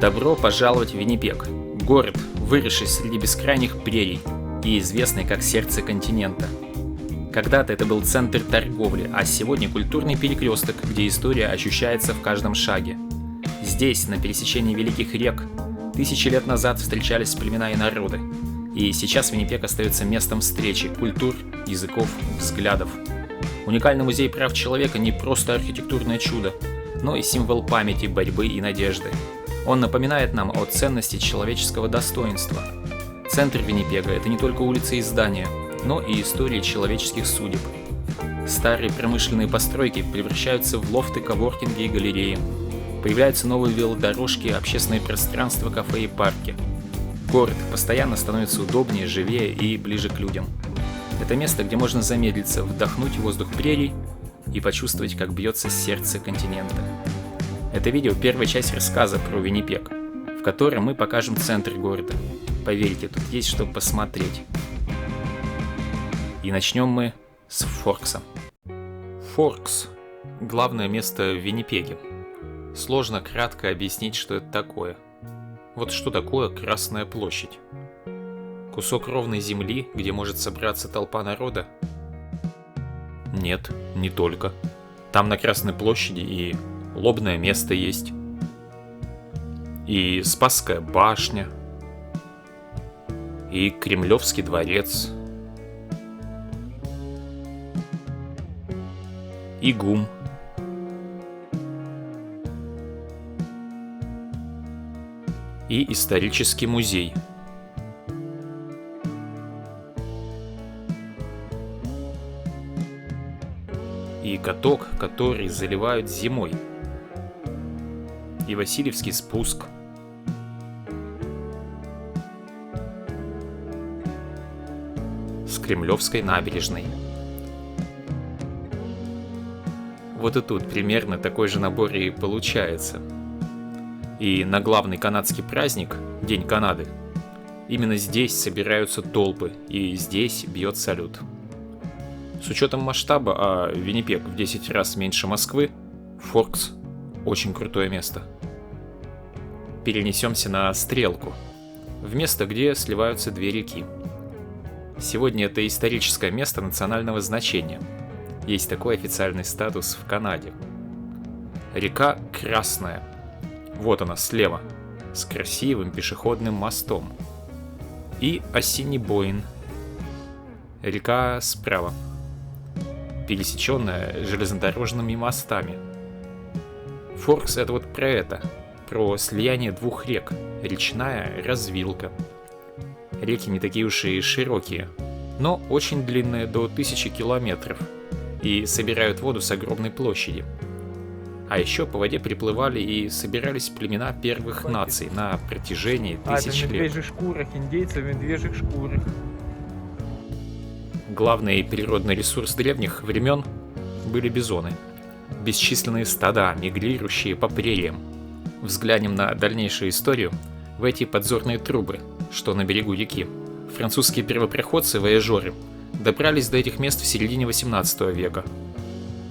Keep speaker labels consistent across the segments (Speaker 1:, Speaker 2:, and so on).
Speaker 1: Добро пожаловать в Виннипег, город, выросший среди бескрайних прерий и известный как сердце континента. Когда-то это был центр торговли, а сегодня культурный перекресток, где история ощущается в каждом шаге. Здесь, на пересечении великих рек, тысячи лет назад встречались племена и народы. И сейчас Виннипег остается местом встречи культур, языков, взглядов. Уникальный музей прав человека не просто архитектурное чудо, но и символ памяти, борьбы и надежды. Он напоминает нам о ценности человеческого достоинства. Центр Виннипега – это не только улицы и здания, но и истории человеческих судеб. Старые промышленные постройки превращаются в лофты, коворкинги и галереи. Появляются новые велодорожки, общественные пространства, кафе и парки. Город постоянно становится удобнее, живее и ближе к людям. Это место, где можно замедлиться, вдохнуть воздух прерий и почувствовать, как бьется сердце континента. Это видео – первая часть рассказа про Виннипег, в котором мы покажем центр города. Поверьте, тут есть что посмотреть. И начнем мы с Форкса. Форкс – главное место в Виннипеге. Сложно кратко объяснить, что это такое. Вот что такое Красная площадь? Кусок ровной земли, где может собраться толпа народа? Нет, не только. Там на Красной площади и лобное место есть. И Спасская башня. И Кремлевский дворец. И ГУМ. И исторический музей. И каток, который заливают зимой. И Васильевский спуск. С Кремлевской набережной. Вот и тут примерно такой же набор и получается. И на главный канадский праздник, День Канады, именно здесь собираются толпы, и здесь бьет салют. С учетом масштаба, а Виннипег в 10 раз меньше Москвы, Форкс – очень крутое место. Перенесемся на Стрелку, в место, где сливаются две реки. Сегодня это историческое место национального значения. Есть такой официальный статус в Канаде. Река Красная. Вот она слева, с красивым пешеходным мостом. И Осинебоин. Река справа, пересеченная железнодорожными мостами. Форкс — это вот про это, про слияние двух рек, речная развилка. Реки не такие уж и широкие, но очень длинные, до 1000 километров, и собирают воду с огромной площади. А еще по воде приплывали и собирались племена первых наций на протяжении тысяч лет.
Speaker 2: В медвежьих шкурах, индейцы в медвежьих шкурах.
Speaker 1: Главный природный ресурс древних времен были бизоны. Бесчисленные стада, мигрирующие по прериям. Взглянем на дальнейшую историю в эти подзорные трубы, что на берегу реки. Французские первопроходцы-вояжеры добрались до этих мест в середине 18 века.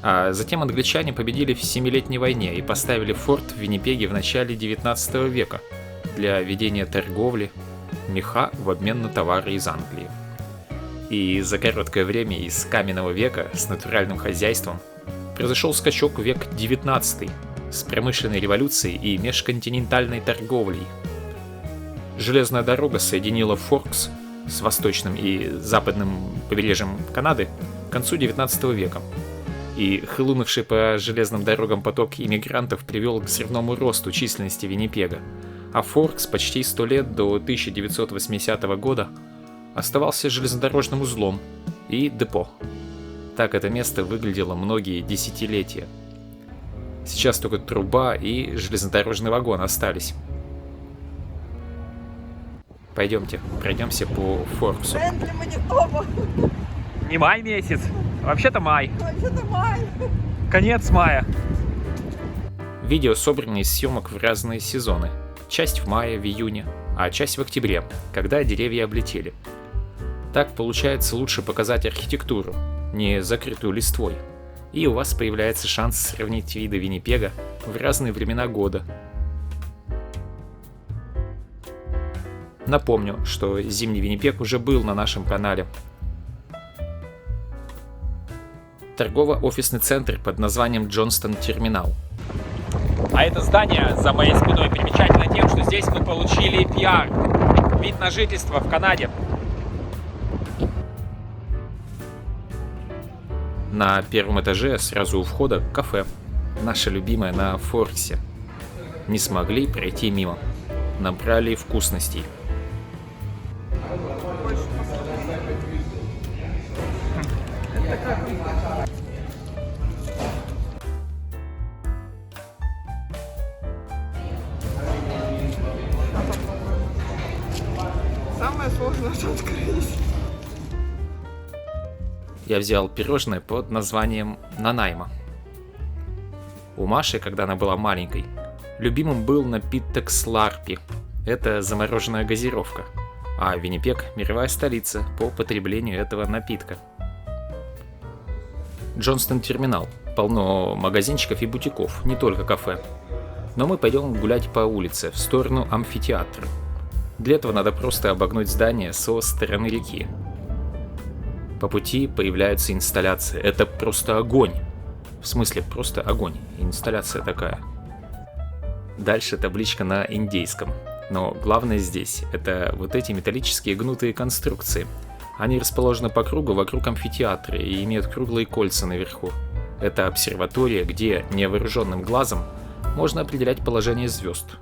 Speaker 1: А затем англичане победили в Семилетней войне и поставили форт в Виннипеге в начале 19 века для ведения торговли, меха в обмен на товары из Англии. И за короткое время из каменного века с натуральным хозяйством произошел скачок в век 19 с промышленной революцией и межконтинентальной торговлей. Железная дорога соединила Форкс с восточным и западным побережьем Канады к концу 19 века. И хлынувший по железным дорогам поток иммигрантов привел к взрывному росту численности Виннипега, а Форкс почти 100 лет до 1980 года оставался железнодорожным узлом и депо. Так это место выглядело многие десятилетия. Сейчас только труба и железнодорожный вагон остались. Пойдемте, пройдемся по Форксу.
Speaker 2: Не май месяц, вообще-то май.
Speaker 3: Вообще-то май.
Speaker 2: Конец мая.
Speaker 1: Видео собраны из съемок в разные сезоны. Часть в мае, в июне, а часть в октябре, когда деревья облетели. Так получается лучше показать архитектуру, не закрытую листвой. И у вас появляется шанс сравнить виды Виннипега в разные времена года. Напомню, что зимний Виннипег уже был на нашем канале. Торгово-офисный центр под названием Джонстон Терминал.
Speaker 2: А это здание за моей спиной примечательно тем, что здесь мы получили PR, вид на жительство в Канаде.
Speaker 1: На первом этаже сразу у входа кафе, наше любимое на Форксе. Не смогли пройти мимо. Набрали вкусностей.
Speaker 3: Самое сложное, что открыть.
Speaker 1: Я взял пирожное под названием Нанайма. У Маши, когда она была маленькой, любимым был напиток Сларпи. Это замороженная газировка. А Виннипег – мировая столица по потреблению этого напитка. Джонстон Терминал. Полно магазинчиков и бутиков, не только кафе. Но мы пойдем гулять по улице, в сторону амфитеатра. Для этого надо просто обогнуть здание со стороны реки. По пути появляются инсталляции. Это просто огонь. В смысле, просто огонь. Инсталляция такая. Дальше табличка на индейском. Но главное здесь — это вот эти металлические гнутые конструкции. Они расположены по кругу вокруг амфитеатра и имеют круглые кольца наверху. Это обсерватория, где невооруженным глазом можно определять положение звезд.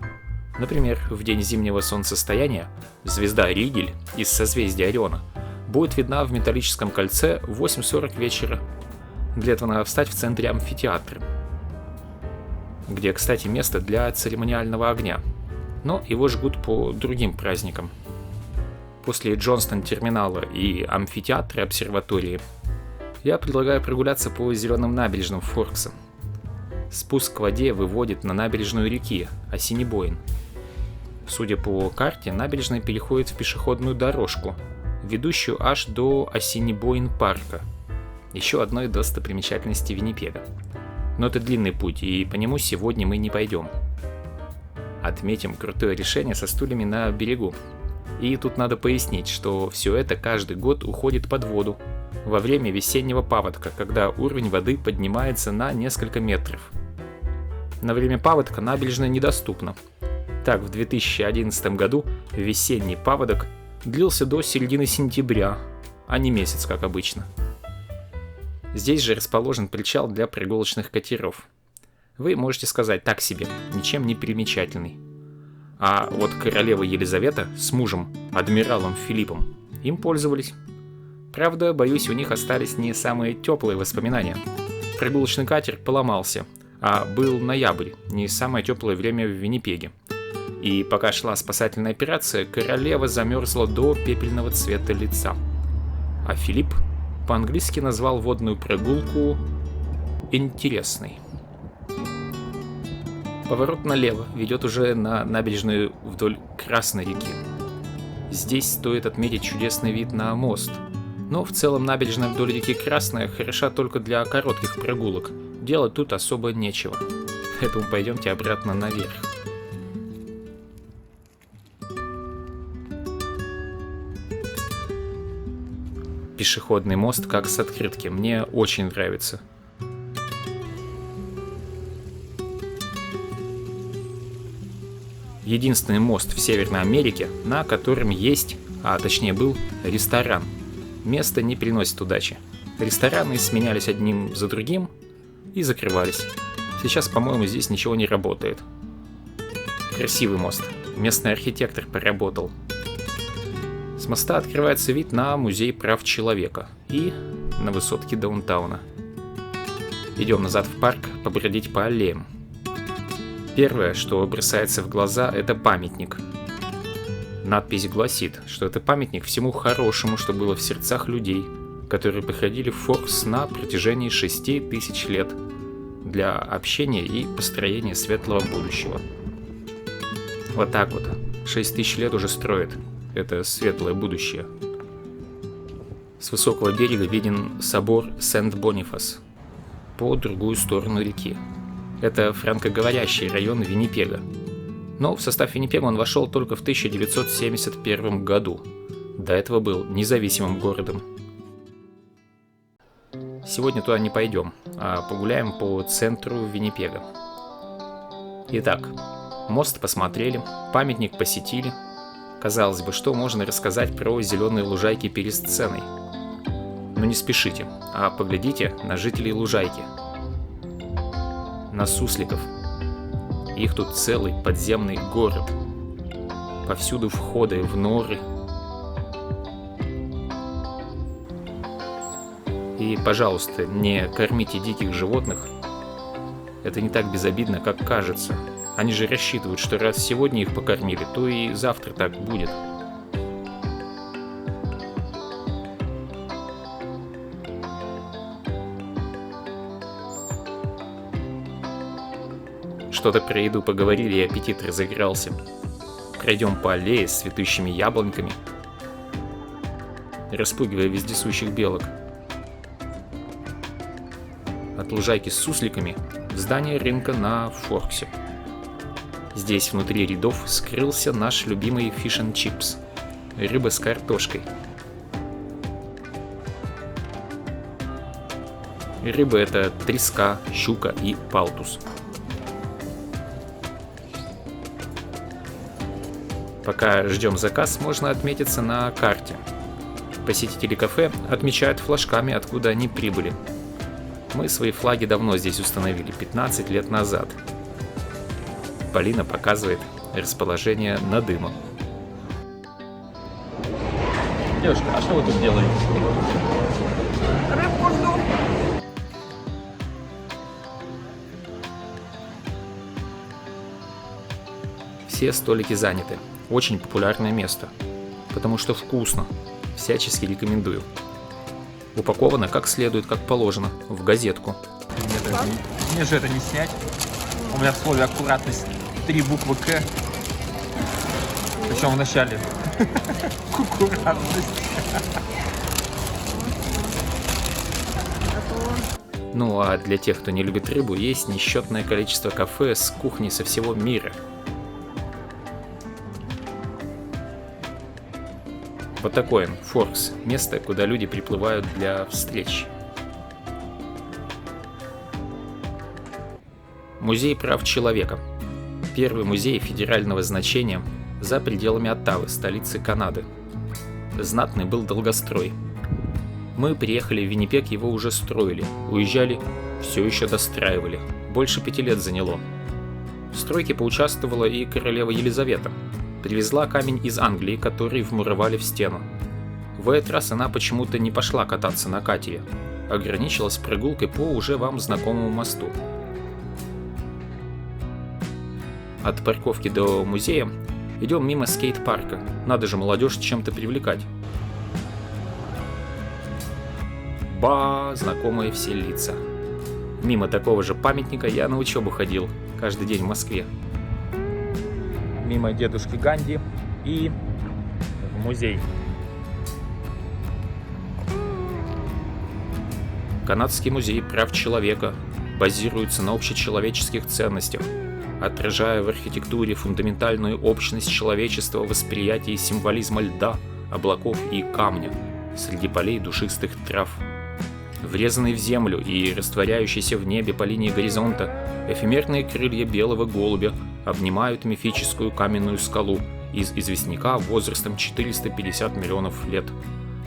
Speaker 1: Например, в день зимнего солнцестояния звезда Ригель из созвездия Ориона будет видна в металлическом кольце в 8:40 вечера. Для этого надо встать в центре амфитеатра, где, кстати, место для церемониального огня. Но его жгут по другим праздникам. После Джонстон терминала и амфитеатра обсерватории я предлагаю прогуляться по зеленым набережным Форкса. Спуск к воде выводит на набережную реки Ассинибоин. Судя по карте, набережная переходит в пешеходную дорожку, ведущую аж до Ассинибоин парка, еще одной достопримечательности Виннипега. Но это длинный путь, и по нему сегодня мы не пойдем. Отметим крутое решение со стульями на берегу. И тут надо пояснить, что все это каждый год уходит под воду во время весеннего паводка, когда уровень воды поднимается на несколько метров. На время паводка набережная недоступна. Так, в 2011 году весенний паводок длился до середины сентября, а не месяц, как обычно. Здесь же расположен причал для прогулочных катеров. Вы можете сказать так себе, ничем не примечательный. А вот королева Елизавета с мужем, адмиралом Филиппом, им пользовались. Правда, боюсь, у них остались не самые теплые воспоминания. Прогулочный катер поломался, а был ноябрь, не самое теплое время в Виннипеге. И пока шла спасательная операция, королева замерзла до пепельного цвета лица. А Филипп по-английски назвал водную прогулку интересной. Поворот налево ведет уже на набережную вдоль Красной реки. Здесь стоит отметить чудесный вид на мост. Но в целом набережная вдоль реки Красная хороша только для коротких прогулок. Делать тут особо нечего. Поэтому пойдемте обратно наверх. Пешеходный мост как с открытки. Мне очень нравится. Единственный мост в Северной Америке, на котором есть, а точнее был, ресторан. Место не приносит удачи. Рестораны сменялись одним за другим и закрывались. Сейчас, по-моему, здесь ничего не работает. Красивый мост. Местный архитектор поработал. С моста открывается вид на музей прав человека и на высотки даунтауна. Идем назад в парк побродить по аллеям. Первое, что бросается в глаза, это памятник. Надпись гласит, что это памятник всему хорошему, что было в сердцах людей, которые приходили в Форкс на протяжении 6000 лет для общения и построения светлого будущего. Вот так вот. 6000 лет уже строят это светлое будущее. С высокого берега виден собор Сент-Бонифас по другую сторону реки. Это франкоговорящий район Виннипега. Но в состав Виннипега он вошел только в 1971 году. До этого был независимым городом. Сегодня туда не пойдем, а погуляем по центру Виннипега. Итак, мост посмотрели, памятник посетили. Казалось бы, что можно рассказать про зеленые лужайки перед сценой? Но не спешите, а поглядите на жителей лужайки. На сусликов. Их тут целый подземный город. Повсюду входы в норы. И, пожалуйста, не кормите диких животных. Это не так безобидно, как кажется. Они же рассчитывают, что раз сегодня их покормили, то и завтра так будет. Что-то про еду поговорили, и аппетит разыгрался. Пройдем по аллее с цветущими яблоньками, распугивая вездесущих белок. От лужайки с сусликами в здание рынка на Форксе. Здесь внутри рядов скрылся наш любимый fish and chips – рыба с картошкой. Рыба – это треска, щука и палтус. Пока ждем заказ, можно отметиться на карте. Посетители кафе отмечают флажками, откуда они прибыли. Мы свои флаги давно здесь установили, 15 лет назад. Полина показывает расположение Надыма.
Speaker 2: Девушка, а что вы тут делаете?
Speaker 3: Рыбку жду.
Speaker 1: Все столики заняты. Очень популярное место. Потому что вкусно. Всячески рекомендую. Упаковано как следует, как положено, в газетку.
Speaker 2: Мне же это не снять. У меня в слове аккуратность 3 буквы К. Причем в начале. Аккуратность.
Speaker 1: Ну а для тех, кто не любит рыбу, есть несчетное количество кафе с кухней со всего мира. Вот такой он, Форкс, место, куда люди приплывают для встреч. Музей прав человека. Первый музей федерального значения за пределами Оттавы, столицы Канады. Знатный был долгострой. Мы приехали в Виннипег, его уже строили. Уезжали, все еще достраивали. Больше 5 лет заняло. В стройке поучаствовала и королева Елизавета. Привезла камень из Англии, который вмуровали в стену. В этот раз она почему-то не пошла кататься на катере. Ограничилась прогулкой по уже вам знакомому мосту. От парковки до музея идем мимо скейт-парка. Надо же молодежь чем-то привлекать. Ба, знакомые все лица. Мимо такого же памятника я на учебу ходил каждый день в Москве.
Speaker 2: Мимо дедушки Ганди и в музей.
Speaker 1: Канадский музей прав человека базируется на общечеловеческих ценностях, отражая в архитектуре фундаментальную общность человечества восприятия и символизма льда, облаков и камня среди полей душистых трав. Врезанный в землю и растворяющийся в небе по линии горизонта, эфемерные крылья белого голубя обнимают мифическую каменную скалу из известняка возрастом 450 миллионов лет,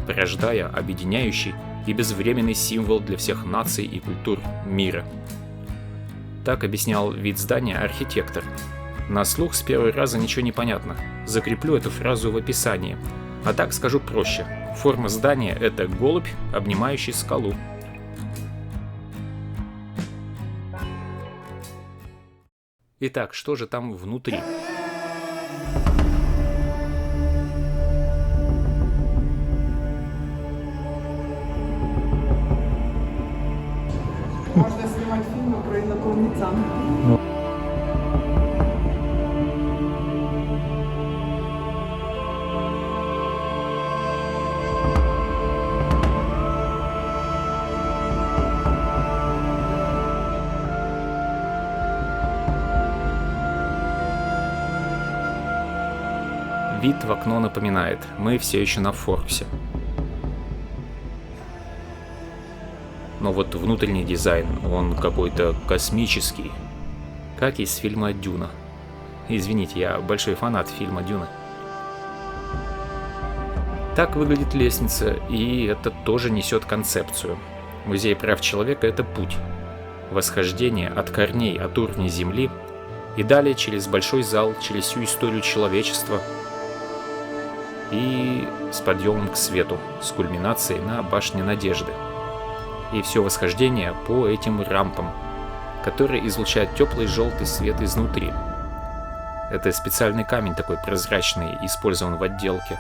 Speaker 1: порождая объединяющий и безвременный символ для всех наций и культур мира. Так объяснял вид здания архитектор. На слух с первого раза ничего не понятно. Закреплю эту фразу в описании. А так скажу проще. Форма здания – это голубь, обнимающий скалу. Итак, что же там внутри?
Speaker 3: Можно снимать фильмы про инопланетян.
Speaker 1: Вид в окно напоминает, мы все еще на Форксе. Но вот внутренний дизайн, он какой-то космический, как из фильма «Дюна». Извините, я большой фанат фильма «Дюна». Так выглядит лестница, и это тоже несет концепцию. Музей прав человека – это путь. Восхождение от корней, от уровня Земли, и далее через большой зал, через всю историю человечества, и с подъемом к свету, с кульминацией на башне Надежды. И все восхождение по этим рампам, которые излучают теплый желтый свет изнутри. Это специальный камень такой прозрачный, использован в отделке.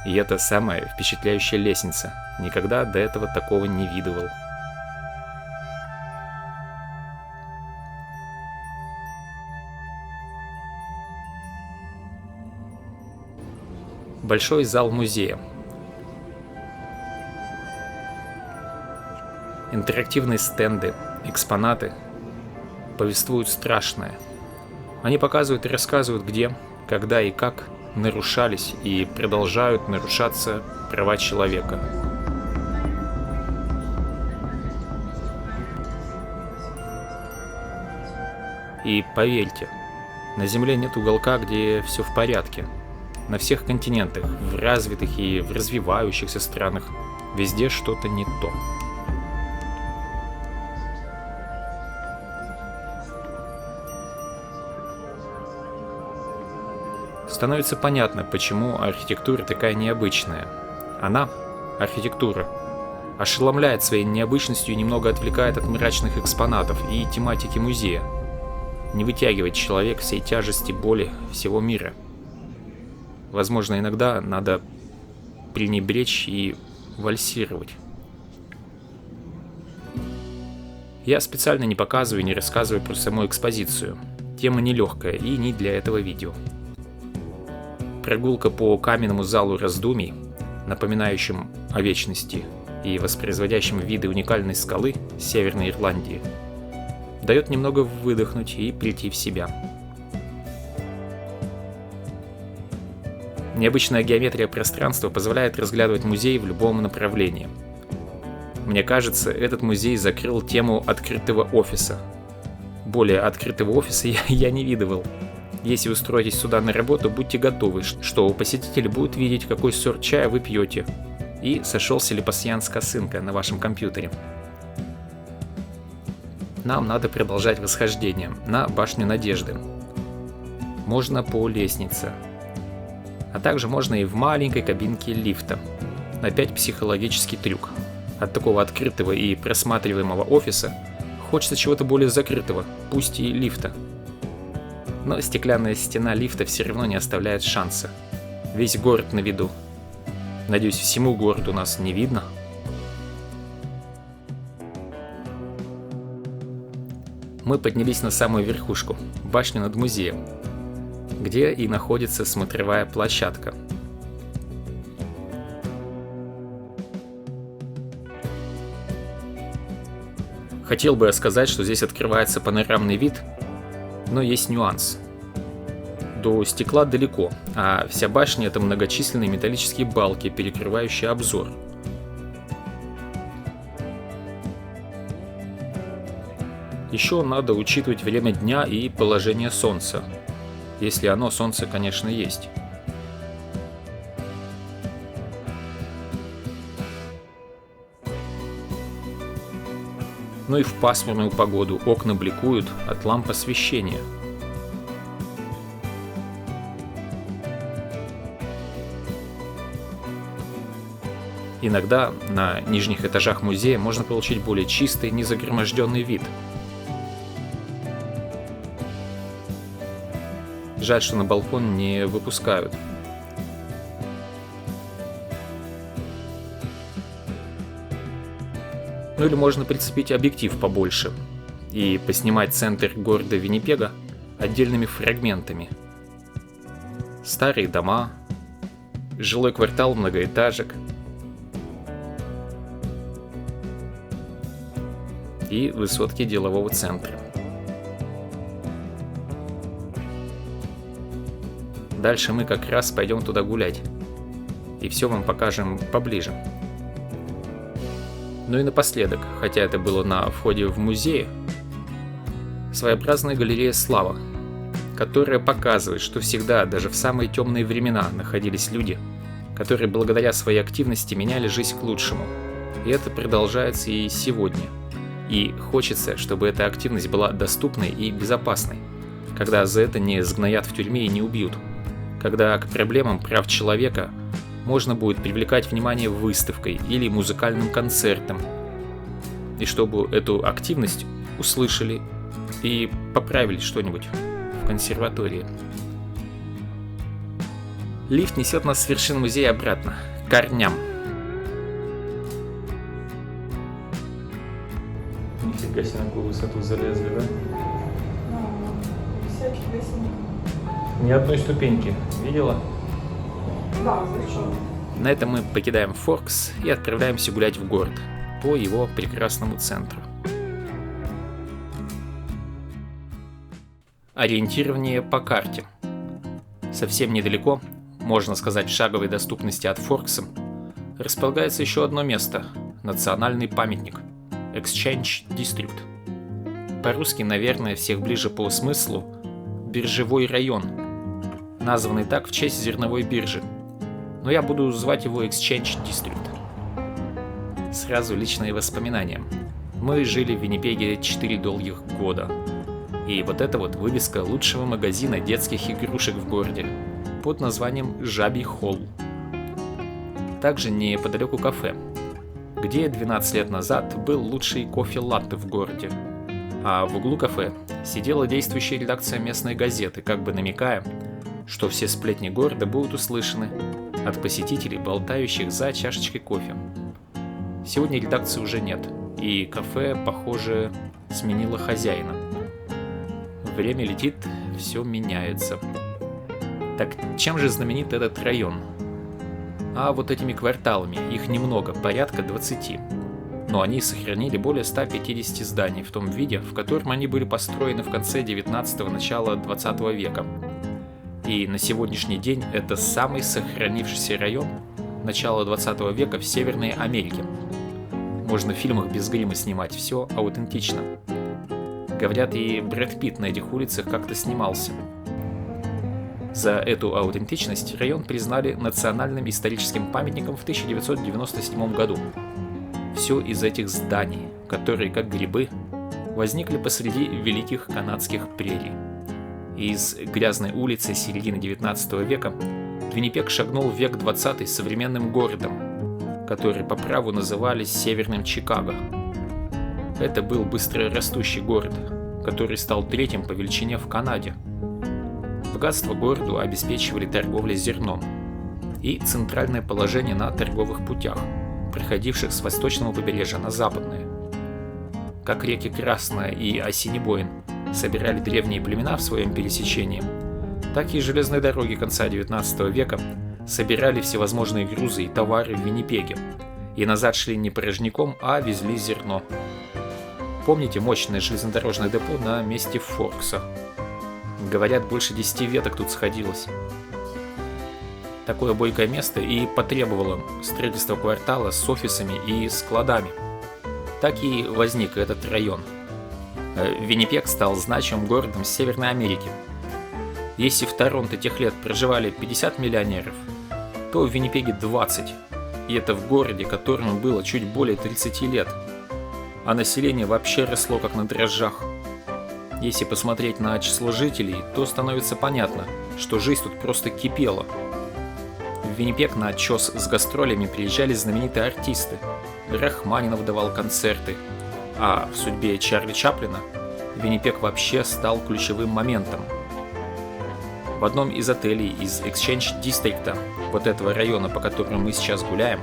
Speaker 1: И это самая впечатляющая лестница. Никогда до этого такого не видывал. Большой зал музея. Интерактивные стенды, экспонаты повествуют страшное. Они показывают и рассказывают, где, когда и как нарушались и продолжают нарушаться права человека. И поверьте, на Земле нет уголка, где все в порядке. На всех континентах, в развитых и в развивающихся странах, везде что-то не то. Становится понятно, почему архитектура такая необычная. Она, архитектура, ошеломляет своей необычностью и немного отвлекает от мрачных экспонатов и тематики музея. Не вытягивает человек всей тяжести боли всего мира. Возможно, иногда надо пренебречь и вальсировать. Я специально не показываю и не рассказываю про саму экспозицию. Тема нелегкая и не для этого видео. Прогулка по каменному залу раздумий, напоминающим о вечности и воспроизводящим виды уникальной скалы Северной Ирландии, дает немного выдохнуть и прийти в себя. Необычная геометрия пространства позволяет разглядывать музей в любом направлении. Мне кажется, этот музей закрыл тему открытого офиса. Более открытого офиса я не видывал. Если устроитесь сюда на работу, будьте готовы, что у посетителей будут видеть, какой сорт чая вы пьете, и сошелся ли пасьянс-косынка на вашем компьютере. Нам надо продолжать восхождение на башню Надежды. Можно по лестнице. А также можно и в маленькой кабинке лифта. Опять психологический трюк. От такого открытого и просматриваемого офиса хочется чего-то более закрытого, пусть и лифта. Но стеклянная стена лифта все равно не оставляет шанса. Весь город на виду. Надеюсь, всему городу нас не видно. Мы поднялись на самую верхушку, башню над музеем, где и находится смотровая площадка. Хотел бы я сказать, что здесь открывается панорамный вид, но есть нюанс. До стекла далеко, а вся башня — это многочисленные металлические балки, перекрывающие обзор. Еще надо учитывать время дня и положение солнца. Если оно, солнце, конечно, есть. Ну и в пасмурную погоду окна бликуют от ламп освещения. Иногда на нижних этажах музея можно получить более чистый, незагроможденный вид. Жаль, что на балкон не выпускают. Ну или можно прицепить объектив побольше и поснимать центр города Виннипега отдельными фрагментами. Старые дома, жилой квартал многоэтажек и высотки делового центра. Дальше мы как раз пойдем туда гулять. И все вам покажем поближе. Ну и напоследок, хотя это было на входе в музей, своеобразная галерея «Слава», которая показывает, что всегда, даже в самые темные времена, находились люди, которые благодаря своей активности меняли жизнь к лучшему. И это продолжается и сегодня. И хочется, чтобы эта активность была доступной и безопасной, когда за это не сгноят в тюрьме и не убьют, когда к проблемам прав человека можно будет привлекать внимание выставкой или музыкальным концертом, и чтобы эту активность услышали и поправили что-нибудь в консерватории. Лифт несет нас с вершины музея обратно, к корням. Нифига себе, на какую высоту залезли, да?
Speaker 3: Всяких лесенок.
Speaker 1: Ни одной ступеньки. Видела?
Speaker 3: Да, зачем?
Speaker 1: На этом мы покидаем Форкс и отправляемся гулять в город по его прекрасному центру. Ориентирование по карте. Совсем недалеко, можно сказать в шаговой доступности от Форкса, располагается еще одно место – национальный памятник – Exchange District. По-русски, наверное, всех ближе по смыслу – биржевой район, названный так в честь зерновой биржи. Но я буду звать его Exchange District. Сразу личные воспоминания. Мы жили в Виннипеге 4 долгих года. И вот эта вот вывеска лучшего магазина детских игрушек в городе под названием Жабий Холл. Также неподалеку кафе, где 12 лет назад был лучший кофе-латте в городе. А в углу кафе сидела действующая редакция местной газеты, как бы намекая, что все сплетни города будут услышаны от посетителей, болтающих за чашечкой кофе. Сегодня редакции уже нет, и кафе, похоже, сменило хозяина. Время летит, все меняется. Так чем же знаменит этот район? А вот этими кварталами, их немного, порядка 20. Но они сохранили более 150 зданий в том виде, в котором они были построены в конце 19-го, начала 20 века. И на сегодняшний день это самый сохранившийся район начала 20 века в Северной Америке. Можно в фильмах без грима снимать, все аутентично. Говорят, и Брэд Питт на этих улицах как-то снимался. За эту аутентичность район признали национальным историческим памятником в 1997 году. Все из этих зданий, которые, как грибы, возникли посреди великих канадских прерий. Из грязной улицы середины 19 века Виннипег шагнул в век 20 современным городом, который по праву называли Северным Чикаго. Это был быстро растущий город, который стал третьим по величине в Канаде. Богатство городу обеспечивали торговля зерном и центральное положение на торговых путях, проходивших с восточного побережья на западное. Как реки Красная и Осинебоин собирали древние племена в своем пересечении, так и железные дороги конца 19 века собирали всевозможные грузы и товары в Виннипеге, и назад шли не порожняком, а везли зерно. Помните мощное железнодорожное депо на месте Форкса? Говорят, больше 10 веток тут сходилось. Такое бойкое место и потребовало строительства квартала с офисами и складами. Так и возник этот район. Виннипег стал значимым городом Северной Америки. Если в Торонто тех лет проживали 50 миллионеров, то в Виннипеге 20. И это в городе, которому было чуть более 30 лет. А население вообще росло как на дрожжах. Если посмотреть на число жителей, то становится понятно, что жизнь тут просто кипела. В Виннипег на отчес с гастролями приезжали знаменитые артисты. Рахманинов давал концерты. А в судьбе Чарли Чаплина Виннипег вообще стал ключевым моментом. В одном из отелей из Exchange District, вот этого района, по которому мы сейчас гуляем,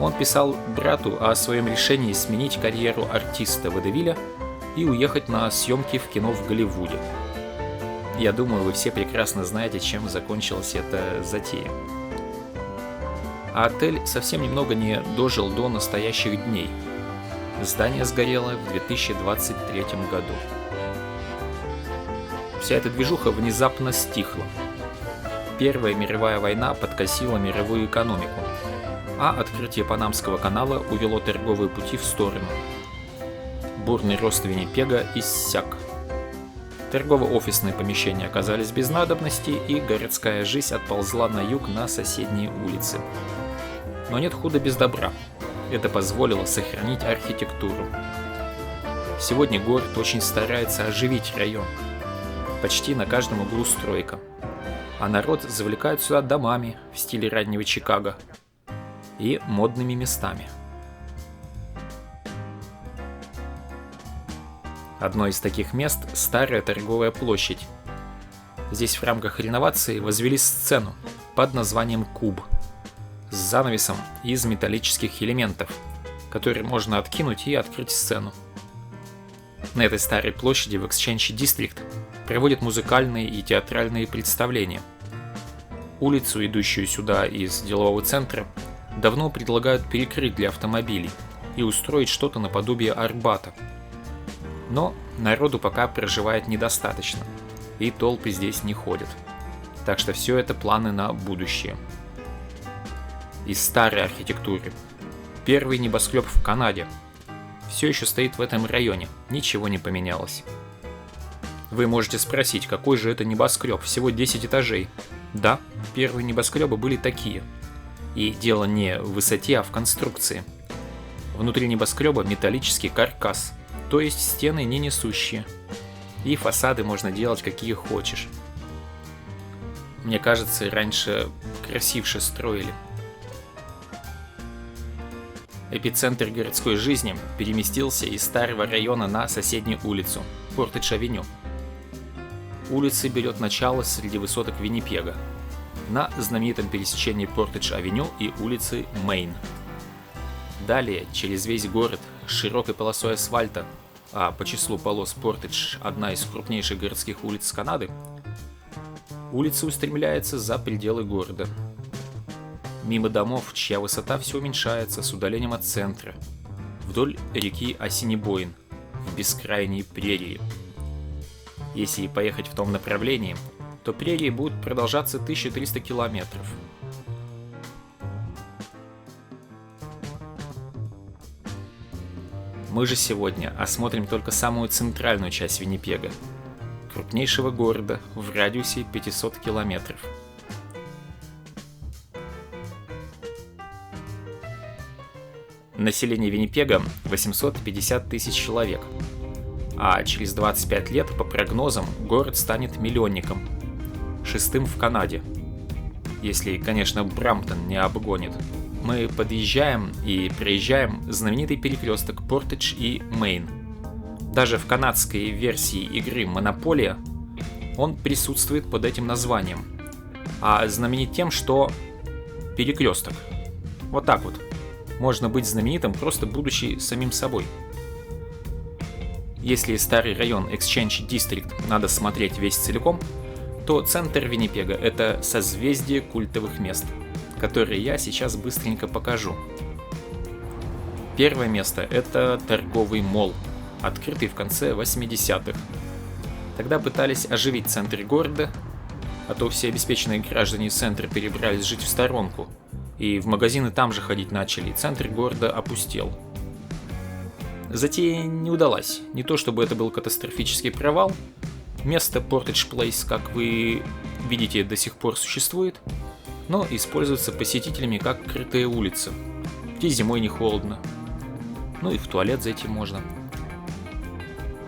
Speaker 1: он писал брату о своем решении сменить карьеру артиста водевиля и уехать на съемки в кино в Голливуде. Я думаю, вы все прекрасно знаете, чем закончилась эта затея. А отель совсем немного не дожил до настоящих дней. Здание сгорело в 2023 году. Вся эта движуха внезапно стихла. Первая мировая война подкосила мировую экономику, а открытие Панамского канала увело торговые пути в сторону. Бурный рост Виннипега иссяк. Торгово-офисные помещения оказались без надобности, и городская жизнь отползла на юг на соседние улицы. Но нет худа без добра. Это позволило сохранить архитектуру. Сегодня город очень старается оживить район. Почти на каждом углу стройка. А народ завлекают сюда домами в стиле раннего Чикаго и модными местами. Одно из таких мест – старая торговая площадь. Здесь в рамках реновации возвели сцену под названием «Куб» с занавесом из металлических элементов, который можно откинуть и открыть сцену. На этой старой площади в Exchange District проводят музыкальные и театральные представления. Улицу, идущую сюда из делового центра, давно предлагают перекрыть для автомобилей и устроить что-то наподобие Арбата. Но народу пока проживает недостаточно, и толпы здесь не ходят. Так что все это планы на будущее. Из старой архитектуры. Первый небоскреб в Канаде. Все еще стоит в этом районе, ничего не поменялось. Вы можете спросить, какой же это небоскреб, всего 10 этажей. Да, первые небоскребы были такие. И дело не в высоте, а в конструкции. Внутри небоскреба металлический каркас, то есть стены не несущие. И фасады можно делать какие хочешь. Мне кажется, раньше красивше строили. Эпицентр городской жизни переместился из старого района на соседнюю улицу – Портидж-авеню. Улица берет начало среди высоток Виннипега, на знаменитом пересечении Портидж-авеню и улицы Мейн. Далее, через весь город, широкой полосой асфальта, а по числу полос Портидж одна из крупнейших городских улиц Канады, улица устремляется за пределы города. Мимо домов, чья высота все уменьшается с удалением от центра, вдоль реки Ассинебоин, в бескрайние прерии. Если поехать в том направлении, то прерии будут продолжаться 1300 километров. Мы же сегодня осмотрим только самую центральную часть Виннипега, крупнейшего города в радиусе 500 километров. Население Виннипега 850 тысяч человек, а через 25 лет, по прогнозам, город станет миллионником, шестым в Канаде, если, конечно, Брамптон не обгонит. Мы подъезжаем и проезжаем знаменитый перекресток Портидж и Мейн. Даже в канадской версии игры Монополия он присутствует под этим названием, а знаменит тем, что перекресток. Вот так вот. Можно быть знаменитым, просто будучи самим собой. Если старый район Exchange District надо смотреть весь целиком, то центр Виннипега – это созвездие культовых мест, которые я сейчас быстренько покажу. Первое место – это торговый молл, открытый в конце 80-х. Тогда пытались оживить центр города, а то все обеспеченные граждане из центра перебрались жить в сторонку, и в магазины там же ходить начали, и центр города опустел. Затея не удалась, не то чтобы это был катастрофический провал. Место Portage Place, как вы видите, до сих пор существует, но используется посетителями как крытая улица, где зимой не холодно. Ну и в туалет зайти можно.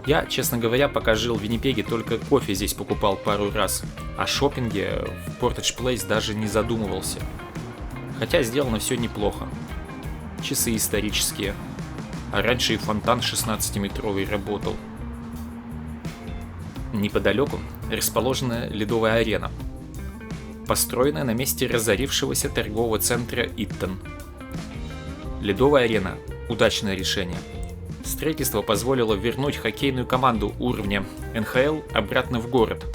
Speaker 1: Я, честно говоря, пока жил в Виннипеге, только кофе здесь покупал пару раз, о шопинге в Portage Place даже не задумывался. Хотя сделано все неплохо. Часы исторические, а раньше и фонтан 16-метровый работал. Неподалеку расположена ледовая арена, построенная на месте разорившегося торгового центра Иттон. Ледовая арена – удачное решение. Строительство позволило вернуть хоккейную команду уровня НХЛ обратно в город,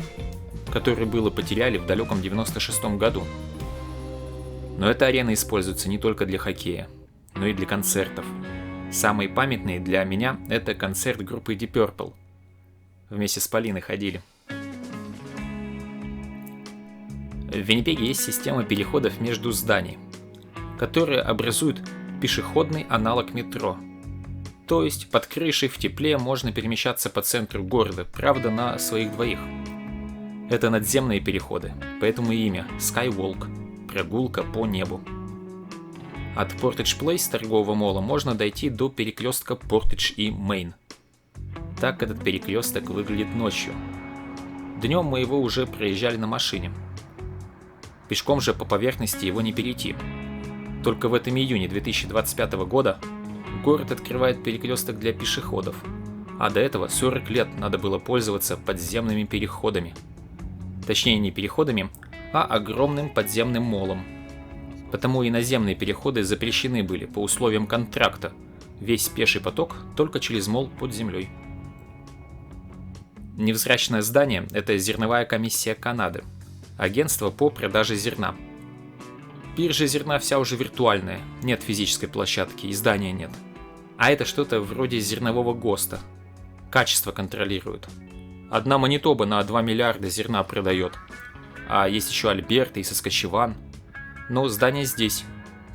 Speaker 1: который было потеряли в далеком 96-м году. Но эта арена используется не только для хоккея, но и для концертов. Самые памятные для меня – это концерт группы Deep Purple. Вместе с Полиной ходили. В Виннипеге есть система переходов между зданиями, которые образуют пешеходный аналог метро. То есть под крышей в тепле можно перемещаться по центру города, правда на своих двоих. Это надземные переходы, поэтому и имя Skywalk – прогулка по небу. От Portage Place торгового мола можно дойти до перекрестка Portage и Main. Так этот перекресток выглядит ночью. Днем мы его уже проезжали на машине. Пешком же по поверхности его не перейти. Только в этом июне 2025 года город открывает перекресток для пешеходов, а до этого 40 лет надо было пользоваться подземными переходами. Точнее не переходами, а огромным подземным молом. Потому и наземные переходы запрещены были по условиям контракта, весь пеший поток только через мол под землей. Невзрачное здание – это зерновая комиссия Канады, агентство по продаже зерна. Биржа зерна вся уже виртуальная, нет физической площадки и здания нет. А это что-то вроде зернового ГОСТа. Качество контролируют. Одна Манитоба на 2 миллиарда зерна продает. А есть еще Альберта и Саскачеван. Но здание здесь,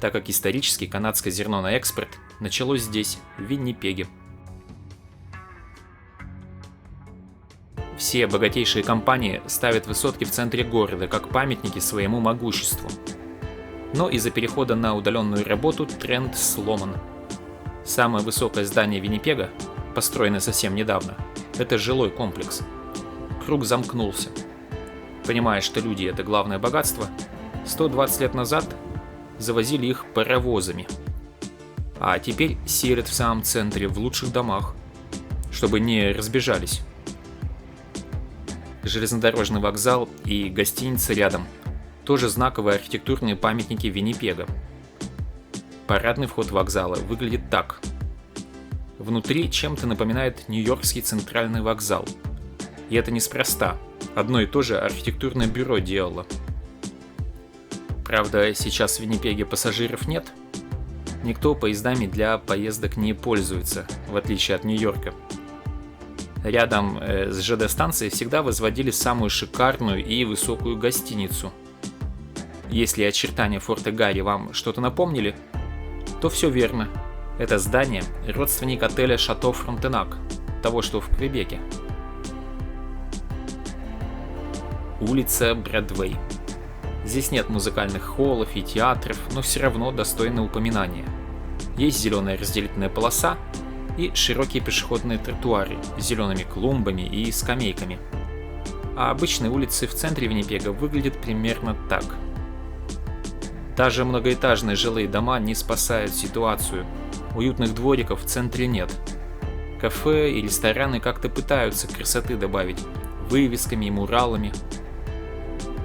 Speaker 1: так как исторически канадское зерно на экспорт началось здесь, в Виннипеге. Все богатейшие компании ставят высотки в центре города как памятники своему могуществу. Но из-за перехода на удаленную работу тренд сломан. Самое высокое здание Виннипега, построенное совсем недавно, это жилой комплекс. Круг замкнулся. Понимая, что люди – это главное богатство, 120 лет назад завозили их паровозами. А теперь селят в самом центре, в лучших домах, чтобы не разбежались. Железнодорожный вокзал и гостиница рядом – тоже знаковые архитектурные памятники Виннипега. Парадный вход вокзала выглядит так. Внутри чем-то напоминает Нью-Йоркский центральный вокзал. И это неспроста. Одно и то же архитектурное бюро делало. Правда, сейчас в Виннипеге пассажиров нет. Никто поездами для поездок не пользуется, в отличие от Нью-Йорка. Рядом с ЖД-станцией всегда возводили самую шикарную и высокую гостиницу. Если очертания форта Гарри вам что-то напомнили, то все верно. Это здание – родственник отеля Шато Фронтенак, того, что в Квебеке. Улица Бродвей. Здесь нет музыкальных холлов и театров, но все равно достойно упоминания. Есть зеленая разделительная полоса и широкие пешеходные тротуары с зелеными клумбами и скамейками. А обычные улицы в центре Виннипега выглядят примерно так. Даже многоэтажные жилые дома не спасают ситуацию. Уютных двориков в центре нет. Кафе и рестораны как-то пытаются красоты добавить вывесками и муралами.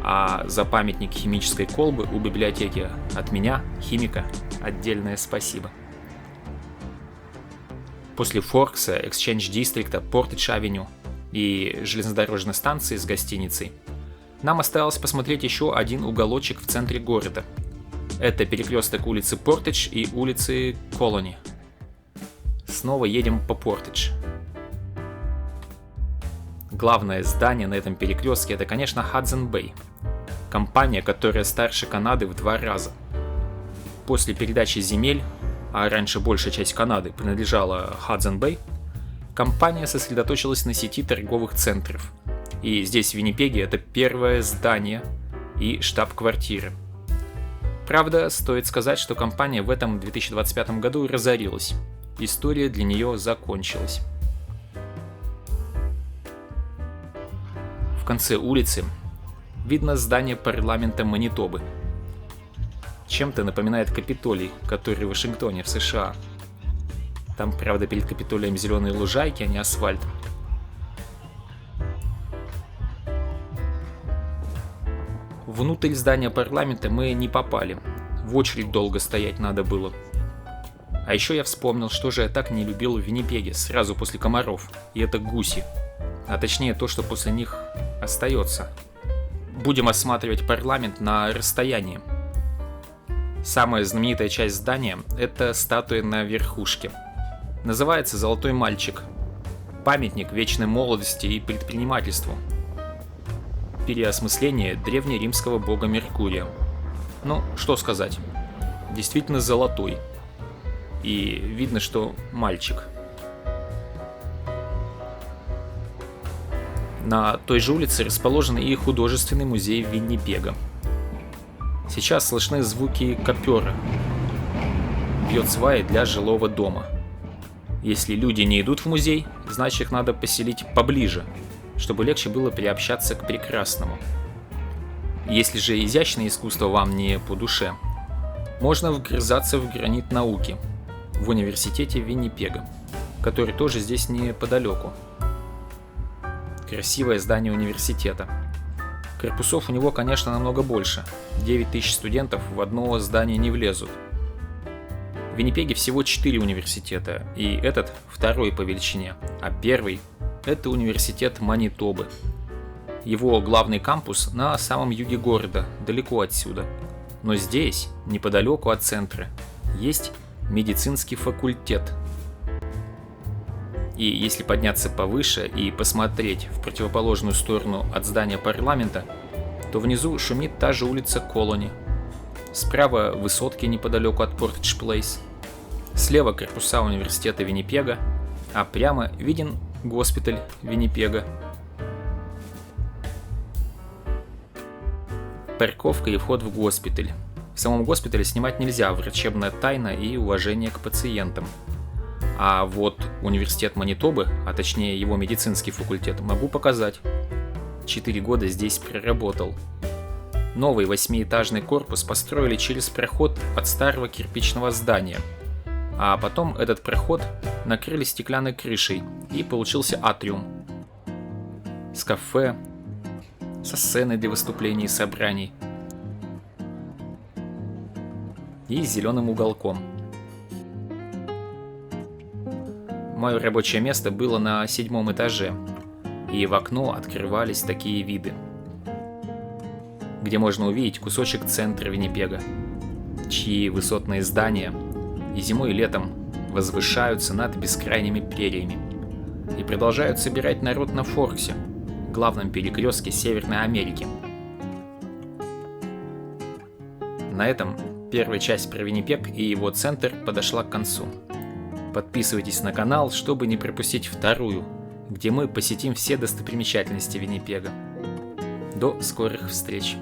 Speaker 1: А за памятник химической колбы у библиотеки от меня, химика, отдельное спасибо. После Форкса, Exchange Дистрикта, Portage-авеню и железнодорожной станции с гостиницей нам осталось посмотреть еще один уголочек в центре города. Это перекресток улицы Портидж и улицы Колони. Снова едем по Портидж. Главное здание на этом перекрестке – это, конечно, Hudson Bay. Компания, которая старше Канады в 2 раза. После передачи земель, а раньше большая часть Канады принадлежала Hudson Bay, компания сосредоточилась на сети торговых центров. И здесь, в Виннипеге, это первое здание и штаб-квартира. Правда, стоит сказать, что компания в этом 2025 году разорилась. История для нее закончилась. В конце улицы видно здание парламента Манитобы. Чем-то напоминает Капитолий, который в Вашингтоне, в США. Там, правда, перед Капитолием зеленые лужайки, а не асфальт. Внутрь здания парламента мы не попали. В очередь долго стоять надо было. А еще я вспомнил, что же я так не любил в Виннипеге сразу после комаров. И это гуси. А точнее то, что после них остается. Будем осматривать парламент на расстоянии. Самая знаменитая часть здания – это статуя на верхушке. Называется «Золотой мальчик». Памятник вечной молодости и предпринимательству. переосмысление древнеримского бога Меркурия. Ну, что сказать, действительно золотой. И видно, что мальчик. На той же улице расположен и художественный музей Виннипега. Сейчас слышны звуки копера. Бьет сваи для жилого дома. Если люди не идут в музей, значит их надо поселить поближе, чтобы легче было приобщаться к прекрасному. Если же изящное искусство вам не по душе, можно вгрызаться в гранит науки в университете Виннипега, который тоже здесь неподалеку. Красивое здание университета. Корпусов у него, конечно, намного больше. 9000 студентов в одно здание не влезут. В Виннипеге всего 4 университета, и этот второй по величине, а первый – это университет Манитобы. Его главный кампус на самом юге города, далеко отсюда. Но здесь, неподалеку от центра, есть медицинский факультет. И если подняться повыше и посмотреть в противоположную сторону от здания парламента, то внизу шумит та же улица Колони. Справа высотки неподалеку от Портидж Плейс. Слева корпуса университета Виннипега, а прямо виден госпиталь Виннипега. Парковка и вход в госпиталь. В самом госпитале снимать нельзя, врачебная тайна и уважение к пациентам. А вот университет Манитобы, а точнее его медицинский факультет, могу показать. 4 года здесь проработал. Новый 8-этажный корпус построили через проход от старого кирпичного здания. А потом этот проход накрыли стеклянной крышей, и получился атриум. С кафе, со сценой для выступлений и собраний. И с зеленым уголком. Мое рабочее место было на 7 этаже, и в окно открывались такие виды, где можно увидеть кусочек центра Виннипега, чьи высотные здания и зимой и летом возвышаются над бескрайними прериями и продолжают собирать народ на Форксе, главном перекрестке Северной Америки. На этом первая часть про Виннипег и его центр подошла к концу. Подписывайтесь на канал, чтобы не пропустить вторую, где мы посетим все достопримечательности Виннипега. До скорых встреч!